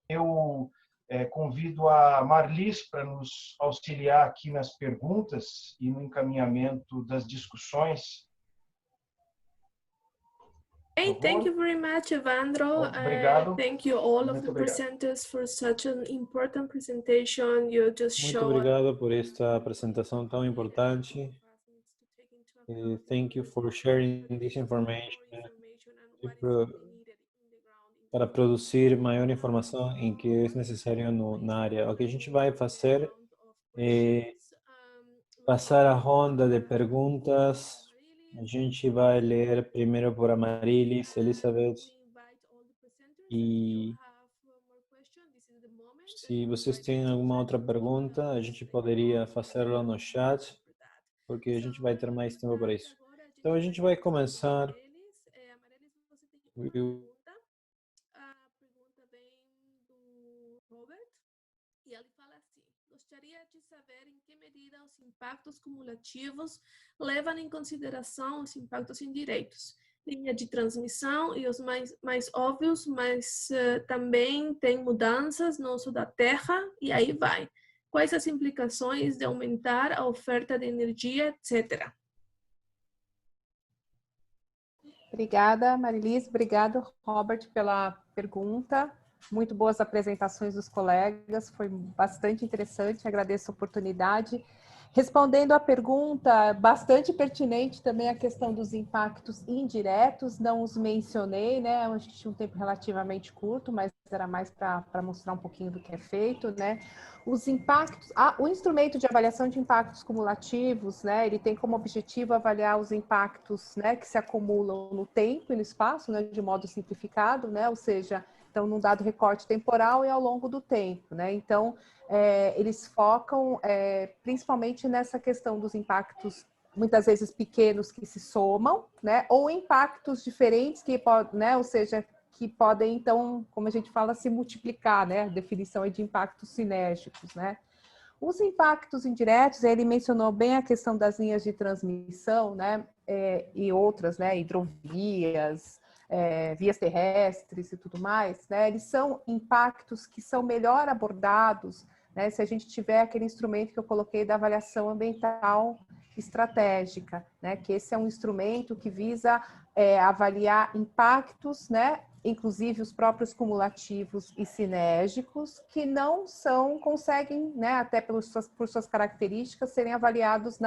Eu convido a Marlis para nos auxiliar aqui nas perguntas e no encaminhamento das discussões. Hey, thank you very much, Evandro. Obrigado. Thank you all of Muito the obrigado. presenters for such an important presentation. You just Muito showed. obrigado por esta apresentação tão importante. Thank you for sharing this information para produzir maior informação em que é necessário na área. O que a gente vai fazer é passar a ronda de perguntas. A gente vai ler primeiro por Amarilis, Elizabeth, e se vocês têm alguma outra pergunta, a gente poderia fazê-la no chat, porque a gente vai ter mais tempo para isso. Então a gente vai começar. A pergunta vem do Robert e ele fala assim: gostaria de saber em que medida os impactos cumulativos levam em consideração os impactos indiretos, linha de transmissão e os mais óbvios, mas também tem mudanças no uso da terra e aí vai. Quais as implicações de aumentar a oferta de energia, etc. Obrigada, Marilis. Obrigado, Robert, pela pergunta. Muito boas apresentações dos colegas, foi bastante interessante, agradeço a oportunidade. Respondendo à pergunta, bastante pertinente também a questão dos impactos indiretos, não os mencionei, né? A gente tinha um tempo relativamente curto, mas era mais para mostrar um pouquinho do que é feito, né? Os impactos, o instrumento de avaliação de impactos cumulativos, né? Ele tem como objetivo avaliar os impactos, né, que se acumulam no tempo e no espaço, né, de modo simplificado, né? Ou seja, então, num dado recorte temporal e ao longo do tempo, né? Então, eles focam principalmente nessa questão dos impactos, muitas vezes pequenos, que se somam, né? Ou impactos diferentes que podem, né? Ou seja, que podem, então, como a gente fala, se multiplicar, né? A definição é de impactos sinérgicos, né? Os impactos indiretos, ele mencionou bem a questão das linhas de transmissão, né? E outras, né? Hidrovias, vias terrestres e tudo mais, né? Eles são impactos que são melhor abordados, né? Se a gente tiver aquele instrumento que eu coloquei da avaliação ambiental estratégica, né? Que esse é um instrumento que visa avaliar impactos, né? Inclusive os próprios cumulativos e sinérgicos, que não conseguem, né? Até por suas características, serem avaliados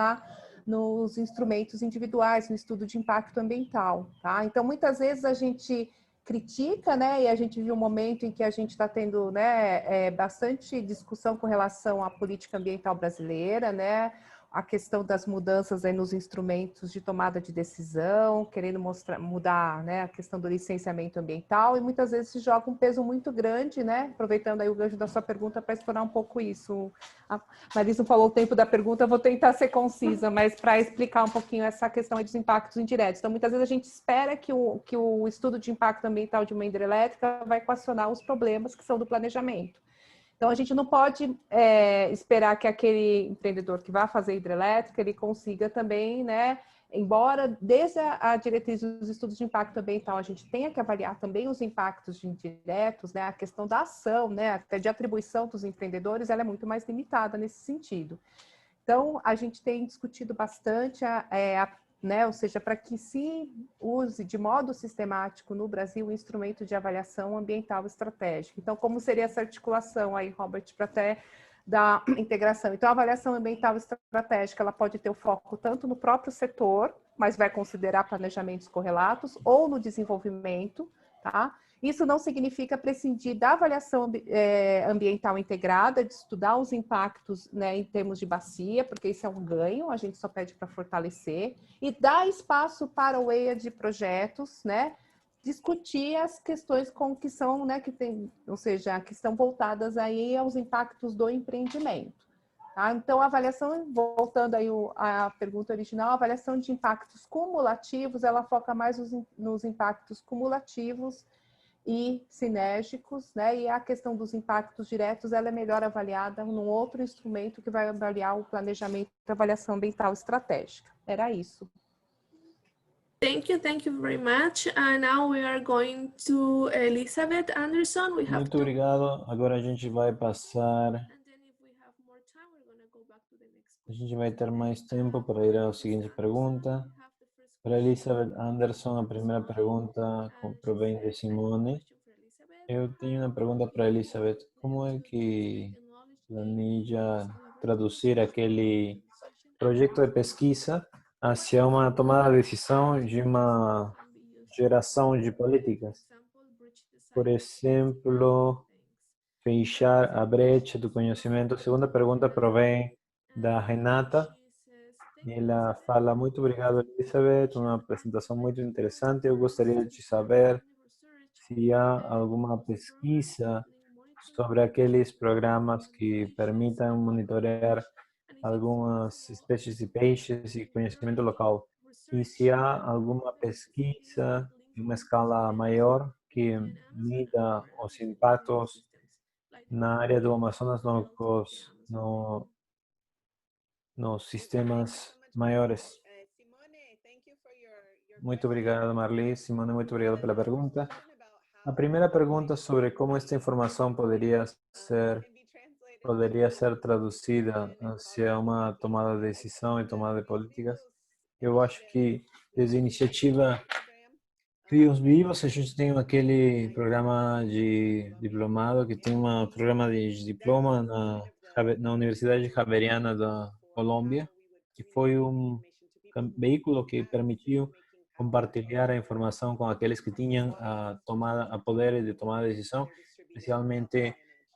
nos instrumentos individuais, no estudo de impacto ambiental, tá? Então, muitas vezes a gente critica, né, e a gente viu um momento em que a gente está tendo, né, bastante discussão com relação à política ambiental brasileira, né, a questão das mudanças aí nos instrumentos de tomada de decisão, querendo mudar, né, a questão do licenciamento ambiental, e muitas vezes se joga um peso muito grande, né, aproveitando aí o gancho da sua pergunta para explorar um pouco isso. A Marisa falou o tempo da pergunta, eu vou tentar ser concisa, mas para explicar um pouquinho essa questão dos impactos indiretos. Então, muitas vezes a gente espera que o estudo de impacto ambiental de uma hidrelétrica vai equacionar os problemas que são do planejamento. Então, a gente não pode esperar que aquele empreendedor que vai fazer hidrelétrica, ele consiga também, né, embora desde a diretriz dos estudos de impacto ambiental a gente tenha que avaliar também os impactos indiretos, né, a questão da ação, né, até de atribuição dos empreendedores, ela é muito mais limitada nesse sentido. Então, a gente tem discutido bastante né, ou seja, para que se use de modo sistemático no Brasil o instrumento de avaliação ambiental estratégica. Então, como seria essa articulação aí, Robert, para até da integração? Então, a avaliação ambiental estratégica, ela pode ter o foco tanto no próprio setor, mas vai considerar planejamentos correlatos, ou no desenvolvimento, tá? Isso não significa prescindir da avaliação ambiental integrada, de estudar os impactos, né, em termos de bacia, porque isso é um ganho, a gente só pede para fortalecer, e dar espaço para o EIA de projetos, né, discutir as questões que são, né, que tem, ou seja, que estão voltadas aí aos impactos do empreendimento. Tá? Então, a avaliação, voltando aí à pergunta original, a avaliação de impactos cumulativos, ela foca mais nos impactos cumulativos e sinérgicos, né? E a questão dos impactos diretos, ela é melhor avaliada num outro instrumento que vai avaliar o planejamento e avaliação ambiental estratégica. Era isso. Thank you very much. And now we are going to Elizabeth Anderson. We have Muito obrigado. Agora a gente vai passar. and then if we have more time, we're going to go back to the next A gente question. vai ter mais tempo para ir à seguinte pergunta. Para Elizabeth Anderson, a primeira pergunta provém de Simone. Eu tenho uma pergunta para Elizabeth. Como é que planeja traduzir aquele projeto de pesquisa hacia uma tomada de decisão de uma geração de políticas? Por exemplo, fechar a brecha do conhecimento. A segunda pergunta provém da Renata. Ela fala: muito obrigado, Elizabeth, uma apresentação muito interessante. Eu gostaria de saber se há alguma pesquisa sobre aqueles programas que permitam monitorar algumas espécies de peixes e conhecimento local. E se há alguma pesquisa em uma escala maior que mida os impactos na área do Amazonas nos sistemas maiores. Muito obrigado, Marli. Simone, muito obrigado pela pergunta. A primeira pergunta sobre como esta informação poderia ser traduzida hacia uma tomada de decisão e tomada de políticas. Eu acho que desde a iniciativa Rios Vivos, a gente tem aquele programa de diplomado, que tem um programa de diploma na Universidade Javeriana da Colômbia, que foi um veículo que permitiu compartilhar a informação com aqueles que tinham a poder de tomar a decisão, especialmente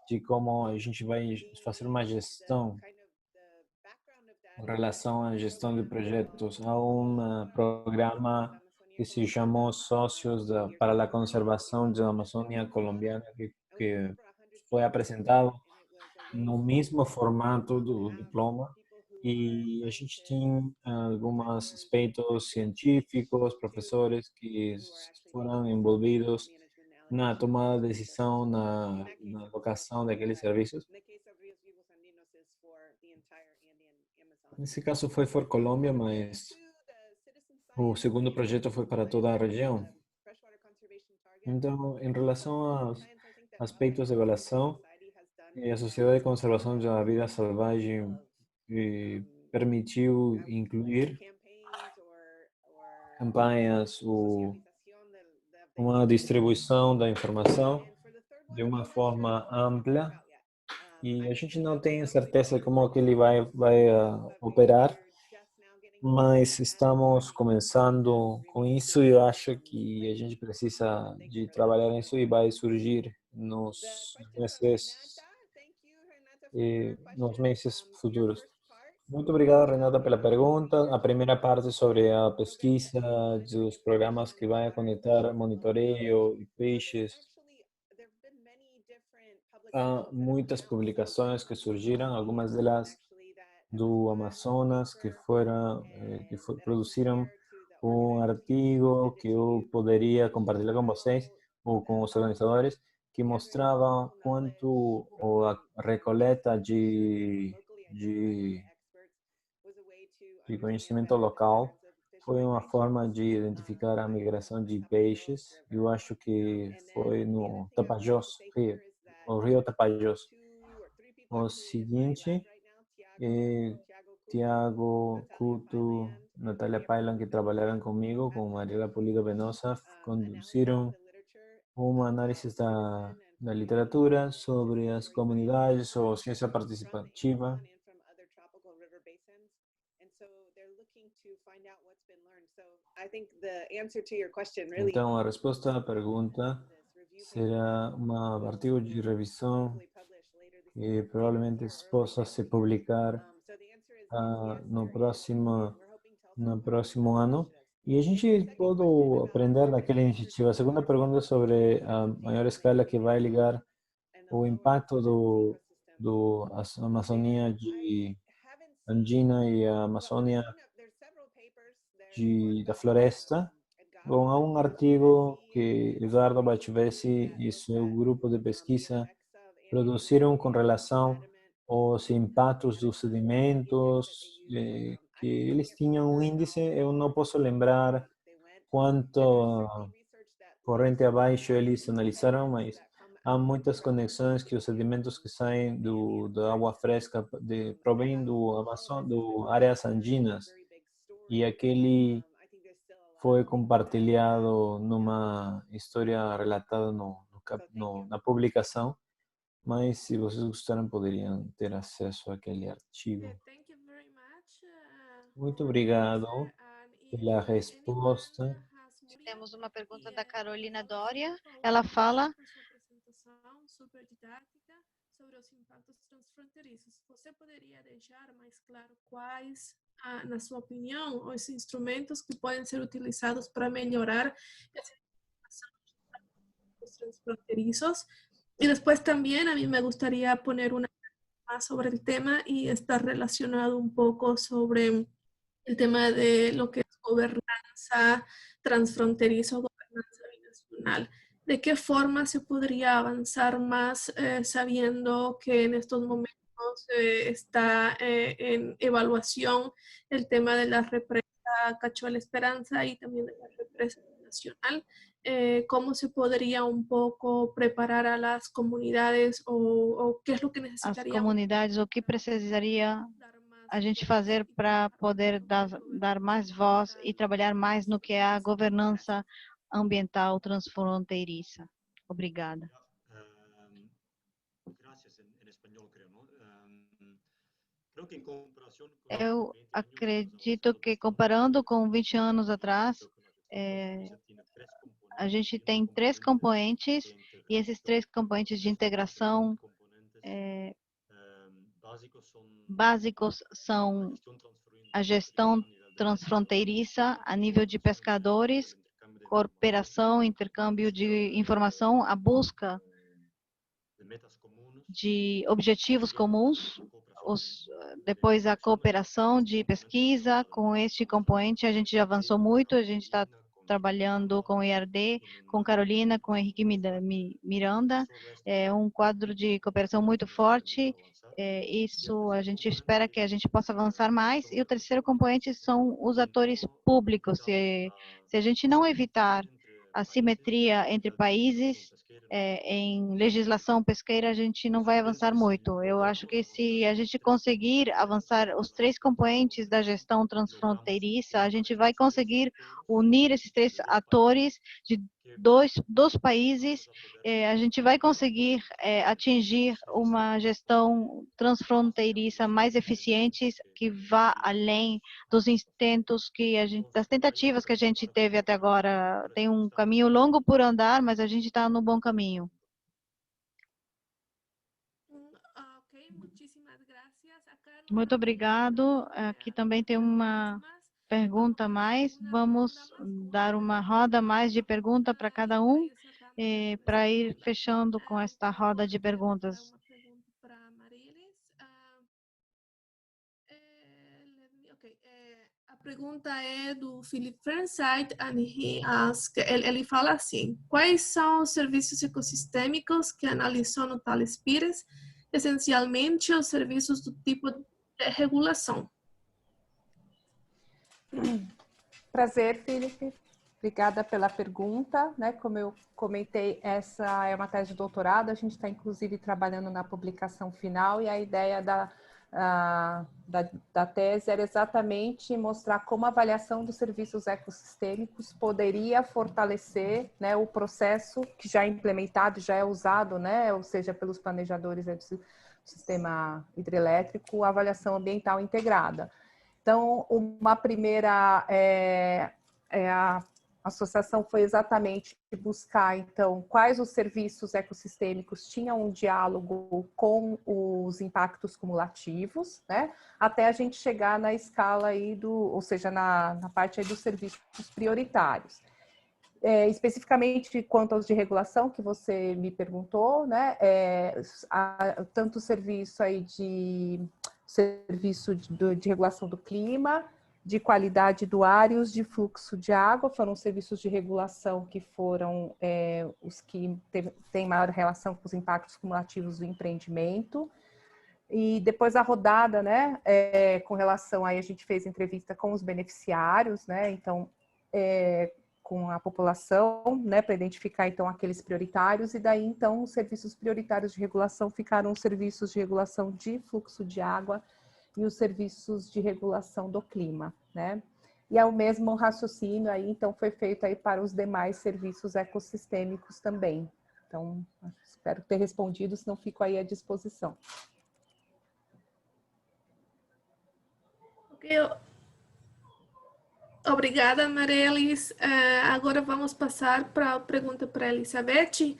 de como a gente vai fazer uma gestão em relação à gestão de projetos. Há um programa que se chamou Sócios para a Conservação da Amazônia Colombiana, que foi apresentado no mesmo formato do diploma, e a gente tem alguns aspectos científicos, professores que foram envolvidos na tomada de decisão, na locação daqueles serviços. Nesse caso foi For Colômbia, mas o segundo projeto foi para toda a região. Então, em relação aos aspectos de evaluação, a Sociedade de Conservação da Vida Selvagem permitiu incluir campanhas, uma distribuição da informação de uma forma ampla, e a gente não tem certeza como que ele vai operar, mas estamos começando com isso e eu acho que a gente precisa de trabalhar nisso e vai surgir nos meses futuros. Muito obrigado, Renata, pela pergunta. A primeira parte sobre a pesquisa dos programas que vai conectar monitoreio e peixes. Há muitas publicações que surgiram, algumas delas do Amazonas, que produziram um artigo que eu poderia compartilhar com vocês ou com os organizadores, que mostrava quanto a recoleta de conhecimento local foi uma forma de identificar a migração de peixes. Eu acho que foi no Tapajós, o rio Tapajós. O seguinte, Tiago Couto, Natália Pailan, que trabalharam comigo, com Mariela Pulido Venosa, conduziram uma análise da literatura sobre as comunidades ou ciência participativa. Então, a resposta à pergunta será um artigo de revisão que provavelmente possa se publicar no próximo ano. E a gente pode aprender daquela iniciativa. A segunda pergunta é sobre a maior escala, que vai ligar o impacto do Amazônia Andina e a Amazônia da floresta. Bom, há um artigo que Eduardo Bachivesi e seu grupo de pesquisa produziram com relação aos impactos dos sedimentos, que eles tinham um índice, eu não posso lembrar quanto corrente abaixo eles analisaram, mas há muitas conexões que os sedimentos que saem da água fresca provêm do Amazonas, do áreas andinas, e aquele foi compartilhado numa história relatada na publicação, mas se vocês gostaram poderiam ter acesso àquele artigo. Muito obrigado pela resposta. Temos uma pergunta da Carolina Doria. Ela fala: super didática sobre os impactos transfronteiriços. Você poderia deixar mais claro quais, na sua opinião, os instrumentos que podem ser utilizados para melhorar essa informação dos transfronterizos? Y después también a mí me gustaría poner una más sobre el tema y está relacionado un poco sobre el tema de lo que es gobernanza transfronteriza o gobernanza binacional. ¿De qué forma se podría avanzar más sabiendo que en estos momentos está en evaluación el tema de la represa Cachuela Esperanza y también de la represa nacional? ¿Cómo se podría un poco preparar a las comunidades o qué es lo que as necesitaría comunidades, o que precisaria a gente fazer para poder dar mais voz e trabalhar mais no que é a governança ambiental transfronteiriça? Obrigada. Eu acredito que, comparando com 20 anos atrás, a gente tem 3 componentes, e esses 3 componentes de integração básicos são a gestão transfronteiriça a nível de pescadores, cooperação, intercâmbio de informação, a busca de objetivos comuns, depois a cooperação de pesquisa. Com este componente a gente já avançou muito, a gente está trabalhando com o IRD, com Carolina, com Henrique Miranda, um quadro de cooperação muito forte. Isso a gente espera que a gente possa avançar mais. E o terceiro componente são os atores públicos. Se a gente não evitar a simetria entre países em legislação pesqueira, a gente não vai avançar muito. Eu acho que se a gente conseguir avançar os 3 componentes da gestão transfronteiriça, a gente vai conseguir unir esses 3 atores de dos países, a gente vai conseguir atingir uma gestão transfronteiriça mais eficiente, que vá além dos intentos das tentativas que a gente teve até agora. Tem um caminho longo por andar, mas a gente está no bom caminho. Muito obrigado. Aqui também tem uma pergunta mais. Vamos dar uma roda mais de pergunta para cada um, para ir fechando com esta roda de perguntas. A pergunta é do Philip Fernside, and ele fala assim: quais são os serviços ecossistêmicos que analisou no Thales Pires, essencialmente os serviços do tipo de regulação? Prazer, Felipe. Obrigada pela pergunta. Como eu comentei, essa é uma tese de doutorado, a gente está inclusive trabalhando na publicação final, e a ideia da tese era exatamente mostrar como a avaliação dos serviços ecossistêmicos poderia fortalecer o processo que já é implementado, já é usado, ou seja, pelos planejadores do sistema hidrelétrico, a avaliação ambiental integrada. Então, uma primeira a associação foi exatamente buscar, então, quais os serviços ecossistêmicos tinham um diálogo com os impactos cumulativos, até a gente chegar na escala aí ou seja, na parte aí dos serviços prioritários. Especificamente quanto aos de regulação que você me perguntou, tanto o serviço aí de regulação do clima, de qualidade do ar e os de fluxo de água foram serviços de regulação que foram os que têm maior relação com os impactos cumulativos do empreendimento. E depois a rodada, com relação aí, a gente fez entrevista com os beneficiários, então, com a população, né, para identificar então aqueles prioritários, e daí então os serviços prioritários de regulação ficaram os serviços de regulação de fluxo de água e os serviços de regulação do clima, né? E é o mesmo raciocínio aí, então foi feito aí para os demais serviços ecossistêmicos também. Então, espero ter respondido, se não fico aí à disposição. Ok, obrigada, Marelis. Agora vamos passar para a pergunta para a Elizabeth.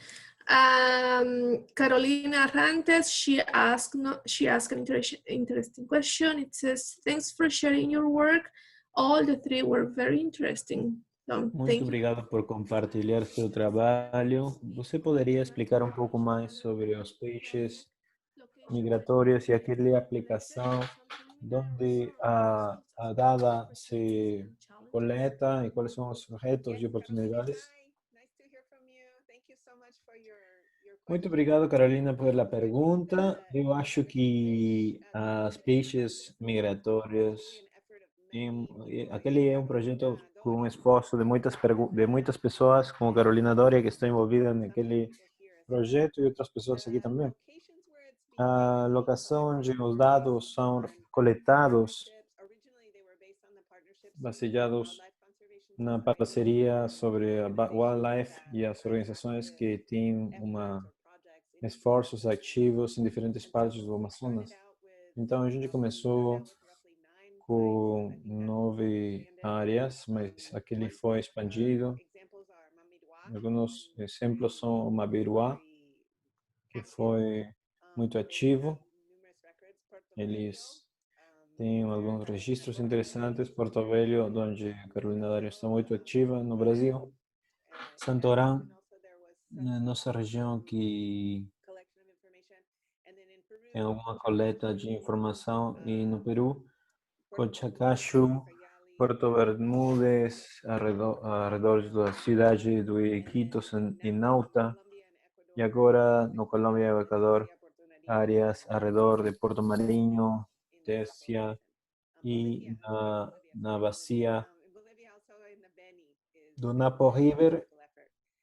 Carolina Arrantes, she asked an interesting question. It says, thanks for sharing your work. All the three were very interesting. So, Muito obrigado por compartilhar seu trabalho. Você poderia explicar um pouco mais sobre os peixes migratórios e aquela aplicação onde a dada se coleta e quais são os retos e oportunidades? Muito obrigado, Carolina, pela pergunta. Eu acho que as peixes migratórias, aquele é um projeto com um esforço de muitas pessoas, como Carolina Doria, que está envolvida naquele projeto, e outras pessoas aqui também. A locação onde os dados são coletados, baseados na parceria sobre a Wildlife e as organizações que têm esforços ativos em diferentes partes do Amazonas. Então, a gente começou com 9 áreas, mas aquele foi expandido. Alguns exemplos são o Mabiruá, que foi muito ativo. Eles têm alguns registros interessantes. Porto Velho, onde a Carolina Dário está muito ativa no Brasil. Santorém, na nossa região, que tem alguma coleta de informação. E no Peru, Cochacacho, Porto Bermúdez, arredor da cidade do Iquitos, em Nauta. E agora, no Colômbia e Equador, áreas arredor de Porto Marinho, Tércia e na bacia do Napo River,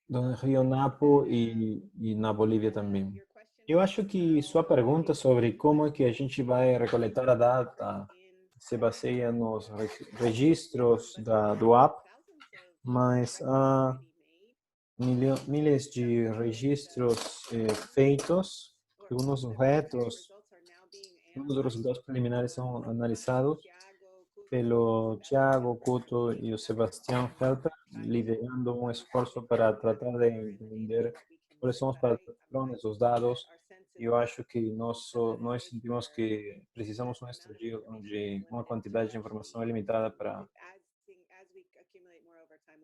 do Rio Napo e na Bolívia também. Eu acho que sua pergunta sobre como é que a gente vai recoletar a data se baseia nos registros do app, mas há milhares de registros feitos, alguns retos, alguns dos resultados preliminares são analisados pelo Thiago Couto e o Sebastião Felper, liderando um esforço para tratar de entender quais são os padrões dos dados. E eu acho que nós sentimos que precisamos um estudo onde uma quantidade de informação é limitada para...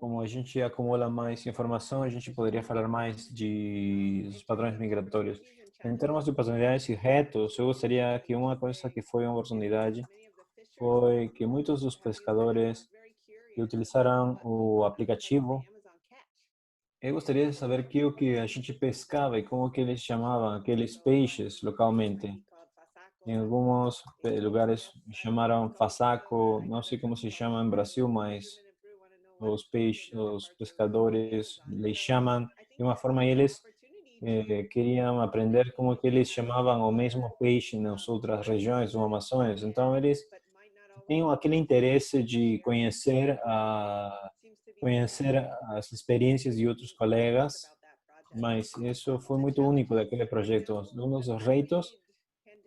Como a gente acumula mais informação, a gente poderia falar mais dos padrões migratórios. Em termos de oportunidades e retos, eu gostaria que uma coisa que foi uma oportunidade foi que muitos dos pescadores que utilizaram o aplicativo, eu gostaria de saber o que a gente pescava e como que eles chamavam aqueles peixes localmente. Em alguns lugares chamaram fasaco, não sei como se chama em Brasil, mas os pescadores lhe chamam de uma forma, eles queriam aprender como que eles chamavam o mesmo peixe nas outras regiões do Amazonas. Então, eles tinham aquele interesse de conhecer as experiências de outros colegas, mas isso foi muito único daquele projeto. Um dos retos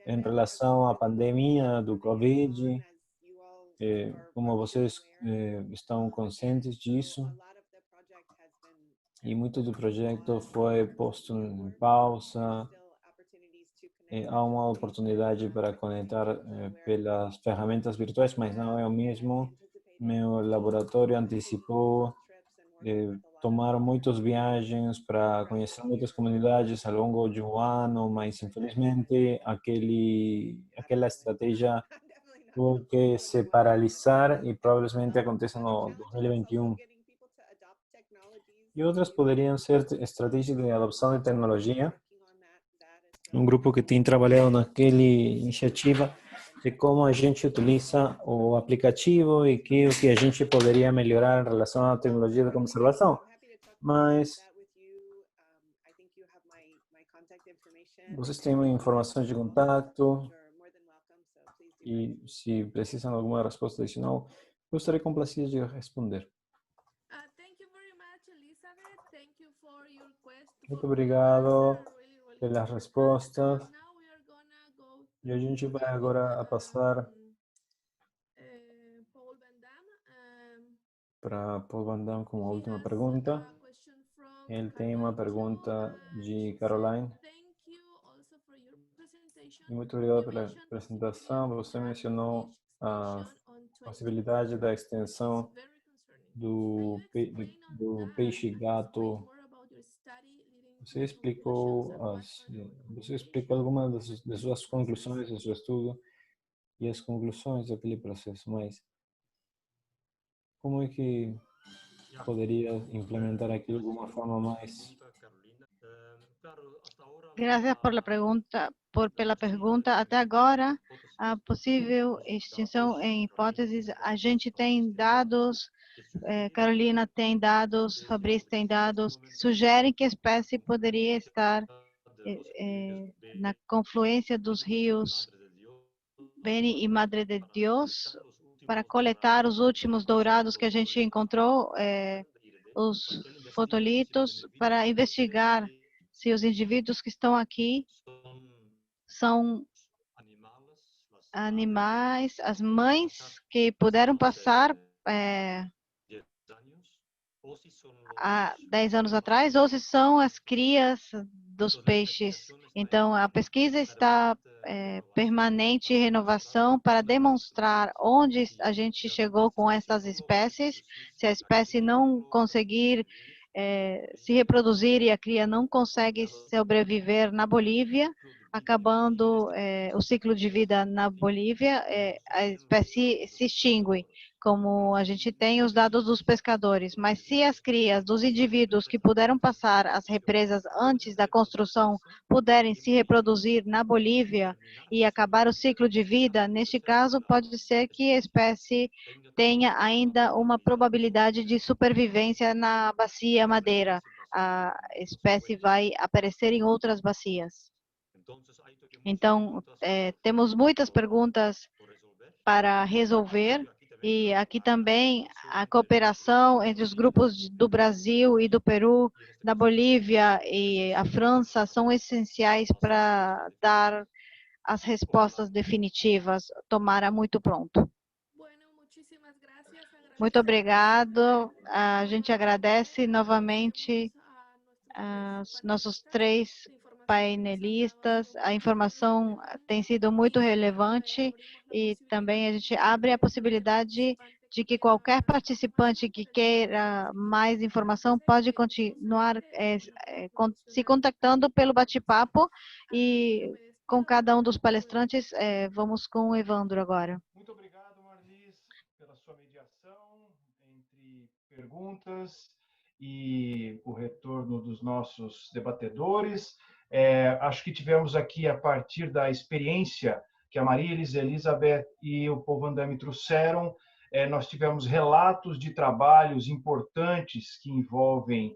em relação à pandemia do Covid, como vocês estão conscientes disso, e muito do projeto foi posto em pausa. Há uma oportunidade para conectar pelas ferramentas virtuais, mas não é o mesmo. Meu laboratório antecipou, tomaram muitas viagens para conhecer muitas comunidades ao longo de um ano, mas infelizmente aquela estratégia teve que se paralisar e provavelmente aconteça no 2021. E outras poderiam ser estratégias de adoção de tecnologia. Um grupo que tem trabalhado naquela iniciativa de como a gente utiliza o aplicativo e o que a gente poderia melhorar em relação à tecnologia de conservação. Mas vocês têm informações de contato e se precisam de alguma resposta adicional, eu estarei complacido de responder. Muito obrigado pelas respostas. E a gente vai agora a passar para Paul Van Damme com a última pergunta. Ele tem uma pergunta de Caroline. E muito obrigado pela apresentação. Você mencionou a possibilidade da extensão do peixe-gato. Você explicou algumas das suas conclusões do seu estudo e as conclusões daquele processo, mas como é que poderia implementar aquilo de uma forma mais... Gracias por la pregunta, pela pergunta. Até agora, a possível extinção em hipóteses, a gente tem dados, Carolina tem dados, Fabrício tem dados, que sugerem que a espécie poderia estar na confluência dos rios Beni e Madre de Dios, para coletar os últimos dourados que a gente encontrou, os fotolitos, para investigar se os indivíduos que estão aqui são animais, as mães que puderam passar há 10 anos atrás, ou se são as crias dos peixes. Então, a pesquisa está permanente em renovação para demonstrar onde a gente chegou com essas espécies. Se a espécie não conseguir se reproduzir e a cria não consegue sobreviver na Bolívia, acabando o ciclo de vida na Bolívia, a espécie se extingue, como a gente tem os dados dos pescadores. Mas se as crias dos indivíduos que puderam passar as represas antes da construção puderem se reproduzir na Bolívia e acabar o ciclo de vida, neste caso pode ser que a espécie tenha ainda uma probabilidade de supervivência na bacia Madeira. A espécie vai aparecer em outras bacias. Então, temos muitas perguntas para resolver, e aqui também a cooperação entre os grupos do Brasil e do Peru, da Bolívia e a França são essenciais para dar as respostas definitivas, tomara muito pronto. Muito obrigado. A gente agradece novamente aos nossos 3 painelistas. A informação tem sido muito relevante e também a gente abre a possibilidade de que qualquer participante que queira mais informação pode continuar se contactando pelo bate-papo, e com cada um dos palestrantes, vamos com o Evandro agora. Muito obrigado, Marlis, pela sua mediação entre perguntas e o retorno dos nossos debatedores. Acho que tivemos aqui, a partir da experiência que a Maria Elizabeth e o Paul Van Damme trouxeram, nós tivemos relatos de trabalhos importantes que envolvem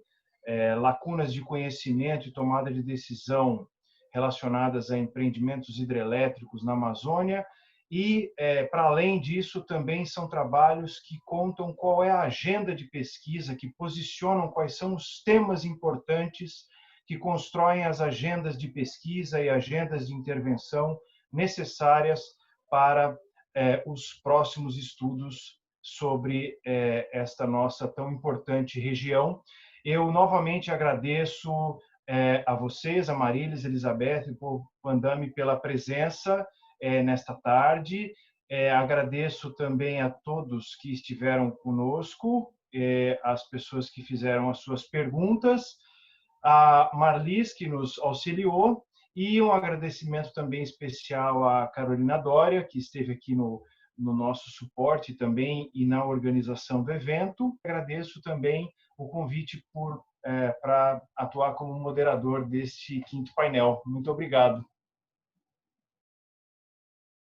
lacunas de conhecimento e tomada de decisão relacionadas a empreendimentos hidrelétricos na Amazônia. E, para além disso, também são trabalhos que contam qual é a agenda de pesquisa, que posicionam quais são os temas importantes que constroem as agendas de pesquisa e agendas de intervenção necessárias para os próximos estudos sobre esta nossa tão importante região. Eu novamente agradeço a vocês, a Maria Elizabeth e o Paul Van Damme, pela presença nesta tarde. Agradeço também a todos que estiveram conosco, as pessoas que fizeram as suas perguntas, a Marlis, que nos auxiliou, e um agradecimento também especial à Carolina Doria, que esteve aqui no nosso suporte também e na organização do evento. Agradeço também o convite para atuar como moderador deste 5º painel. Muito obrigado.